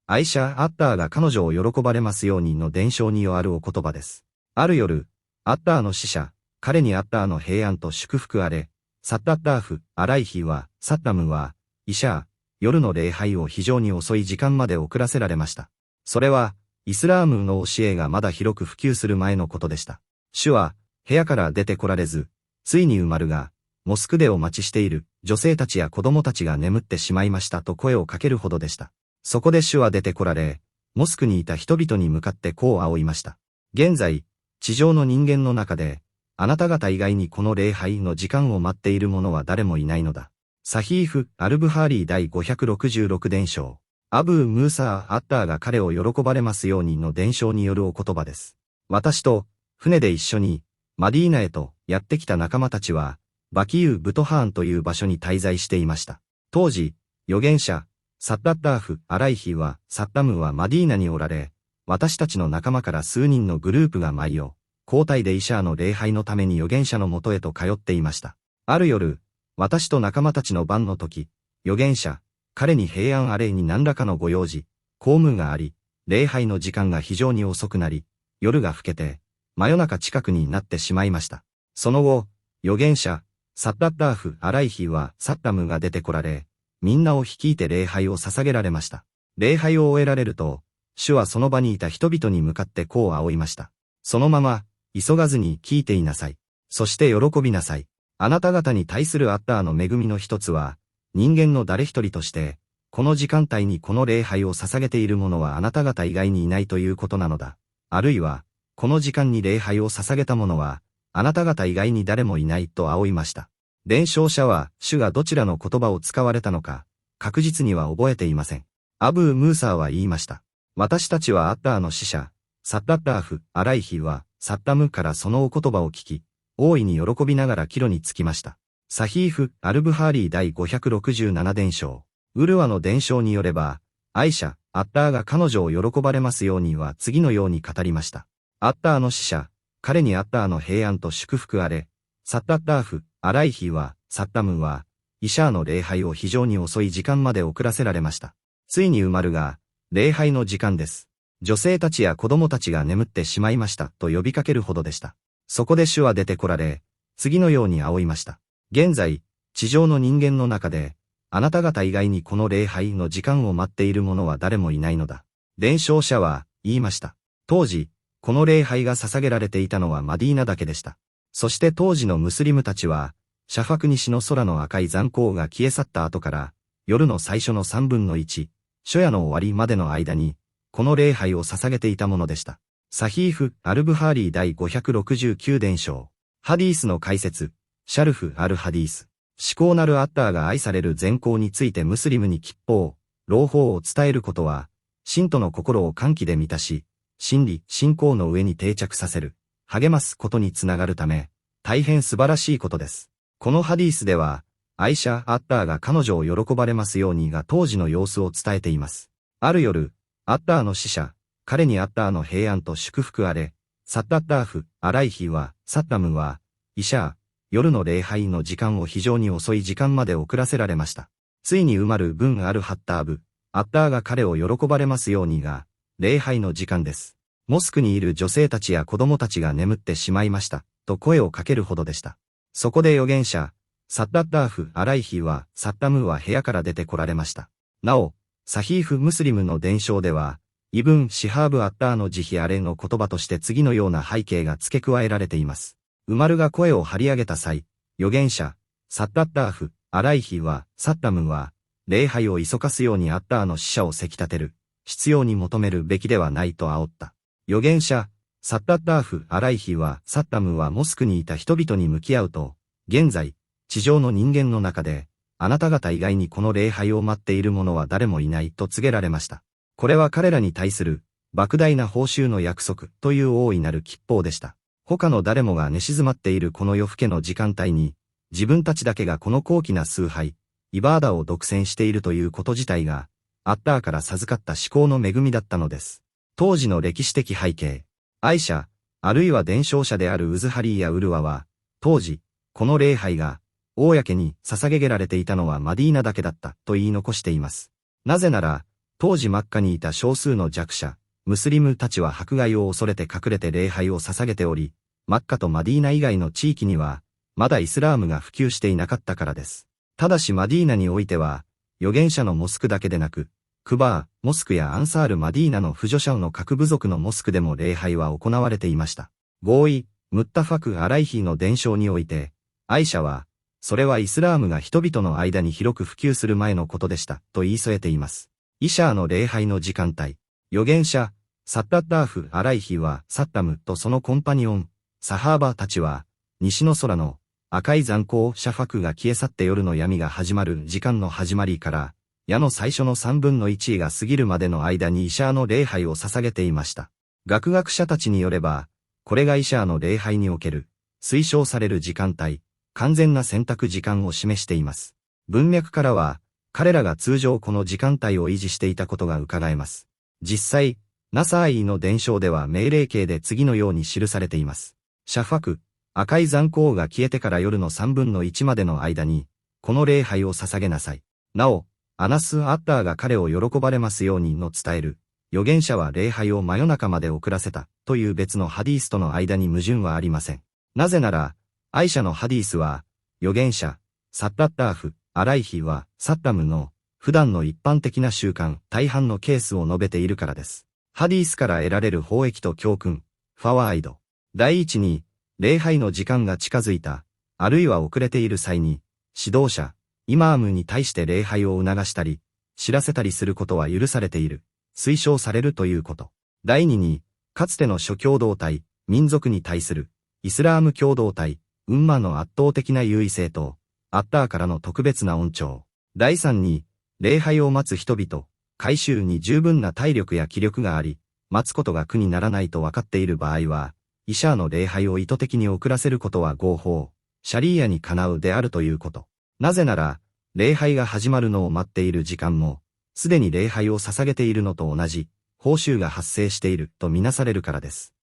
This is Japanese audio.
アイシャ・アッターが彼女を喜ばれますようにの伝承によあるお言葉です。ある夜、アッターの使者、彼にアッターの平安と祝福あれ、サッタッターフ、アライヒは、サッタムは、イシャー、夜の礼拝を非常に遅い時間まで遅らせられました。それは、イスラームの教えがまだ広く普及する前のことでした。主は、部屋から出てこられず、ついにウマルが、モスクでお待ちしている女性たちや子供たちが眠ってしまいましたと声をかけるほどでした。そこで主は出てこられ、モスクにいた人々に向かってこう仰いました。現在、地上の人間の中で、あなた方以外にこの礼拝の時間を待っている者は誰もいないのだ。サヒーフ・アルブハーリー第566伝承。アブー・ムーサー・アッターが彼を喜ばれますようにの伝承によるお言葉です。私と、船で一緒に、マディーナへとやってきた仲間たちは、バキユー・ブトハーンという場所に滞在していました。当時、預言者、サッタッターフ・アライヒは、サッタムはマディーナにおられ、私たちの仲間から数人のグループが毎夜、交代でイシャーの礼拝のために預言者のもとへと通っていました。ある夜、私と仲間たちの番の時、預言者、彼に平安あれに何らかのご用事、公務があり、礼拝の時間が非常に遅くなり、夜が更けて、真夜中近くになってしまいました。その後、預言者、サッタッターフ・アライヒはサッタムが出てこられ、みんなを率いて礼拝を捧げられました。礼拝を終えられると、主はその場にいた人々に向かってこう仰いました。そのまま、急がずに聞いていなさい。そして喜びなさい。あなた方に対するアッターの恵みの一つは、人間の誰一人として、この時間帯にこの礼拝を捧げている者はあなた方以外にいないということなのだ。あるいは、この時間に礼拝を捧げた者は、あなた方以外に誰もいないと仰いました。伝承者は、主がどちらの言葉を使われたのか、確実には覚えていません。アブー・ムーサーは言いました。私たちはアッターの使者、サッタッターフ・アライヒは、サッタムからそのお言葉を聞き、大いに喜びながら帰路につきました。サヒーフ・アルブハーリー第567伝承。ウルワの伝承によれば、アイシャ、アッターが彼女を喜ばれますようには次のように語りました。アッターの使者、彼にアッターの平安と祝福あれ、サッタッターフ、アライヒは、サッタムは、イシャーの礼拝を非常に遅い時間まで遅らせられました。ついにウマルが、礼拝の時間です。女性たちや子供たちが眠ってしまいましたと呼びかけるほどでした。そこで主は出てこられ、次のように仰いました。現在、地上の人間の中で、あなた方以外にこの礼拝の時間を待っている者は誰もいないのだ。伝承者は言いました。当時、この礼拝が捧げられていたのはマディーナだけでした。そして当時のムスリムたちは、シャファク西の空の赤い残光が消え去った後から、夜の最初の3分の1、初夜の終わりまでの間に、この礼拝を捧げていたものでした。サヒーフ・アルブハーリー第569伝承。ハディースの解説。シャルフ・アル・ハディース。至高なるアッターが愛される善行についてムスリムに吉報、朗報を伝えることは、信徒の心を歓喜で満たし、真理、信仰の上に定着させる、励ますことにつながるため、大変素晴らしいことです。このハディースでは、アイシャ・アッターが彼女を喜ばれますようにが当時の様子を伝えています。ある夜、アッターの使者、彼にアッターの平安と祝福あれ、サッタッターフ、アライヒは、サッタムは、イシャー、夜の礼拝の時間を非常に遅い時間まで遅らせられました。ついにウマル・ブン・アル・ハッターブ、アッターが彼を喜ばれますようにが、礼拝の時間です。モスクにいる女性たちや子供たちが眠ってしまいました、と声をかけるほどでした。そこで預言者、サッタッターフ・アライヒは、サッタムは部屋から出てこられました。なお、サヒーフ・ムスリムの伝承では、イブン・シハーブ・アッターの慈悲あれの言葉として次のような背景が付け加えられています。ウマルが声を張り上げた際、預言者、サッタッターフ、アライヒは、サッタムは、礼拝を急かすようにアッターの使者をせき立てる、必要に求めるべきではないと煽った。預言者、サッタッターフ・アライヒは、サッタムはモスクにいた人々に向き合うと、現在、地上の人間の中で、あなた方以外にこの礼拝を待っている者は誰もいないと告げられました。これは彼らに対する、莫大な報酬の約束という大いなる吉報でした。他の誰もが寝静まっているこの夜更けの時間帯に、自分たちだけがこの高貴な崇拝、イバーダを独占しているということ自体が、アッターから授かった至高の恵みだったのです。当時の歴史的背景、アイシャ、あるいは伝承者であるウズハリーやウルワは、当時、この礼拝が、公に捧げられていたのはマディーナだけだったと言い残しています。なぜなら、当時マッカにいた少数の弱者、ムスリムたちは迫害を恐れて隠れて礼拝を捧げており、マッカとマディーナ以外の地域には、まだイスラームが普及していなかったからです。ただしマディーナにおいては、預言者のモスクだけでなく、クバー、モスクやアンサール・マディーナの扶助者の各部族のモスクでも礼拝は行われていました。合意、ムッタファク・アライヒの伝承において、アイシャは、それはイスラームが人々の間に広く普及する前のことでした、と言い添えています。イシャーの礼拝の時間帯。預言者、サッタッダーフ・アライヒは、サッタムとそのコンパニオン、サハーバーたちは、西の空の赤い残光シャファクが消え去って夜の闇が始まる時間の始まりから、矢の最初の3分の1が過ぎるまでの間にイシャーの礼拝を捧げていました。学学者たちによれば、これがイシャーの礼拝における、推奨される時間帯、完全な選択時間を示しています。文脈からは、彼らが通常この時間帯を維持していたことが伺えます。実際、ナサーイの伝承では命令形で次のように記されています。シャファク、赤い残光が消えてから夜の3分の1までの間に、この礼拝を捧げなさい。なお、アナス・アッターが彼を喜ばれますようにの伝える。預言者は礼拝を真夜中まで遅らせたという別のハディースとの間に矛盾はありません。なぜなら、アイシャのハディースは、預言者、サッタッターフ、アライヒは、サッタムの、普段の一般的な習慣、大半のケースを述べているからです。ハディースから得られる法益と教訓、ファワーイド。第一に、礼拝の時間が近づいた、あるいは遅れている際に、指導者、イマームに対して礼拝を促したり、知らせたりすることは許されている、推奨されるということ。第二に、かつての諸共同体、民族に対する、イスラーム共同体、ウンマの圧倒的な優位性と、アッターからの特別な恩寵。第三に、礼拝を待つ人々、改宗に十分な体力や気力があり、待つことが苦にならないと分かっている場合は、イシャーの礼拝を意図的に遅らせることは合法、シャリーアにかなうであるということ。なぜなら、礼拝が始まるのを待っている時間も、すでに礼拝を捧げているのと同じ、報酬が発生しているとみなされるからです。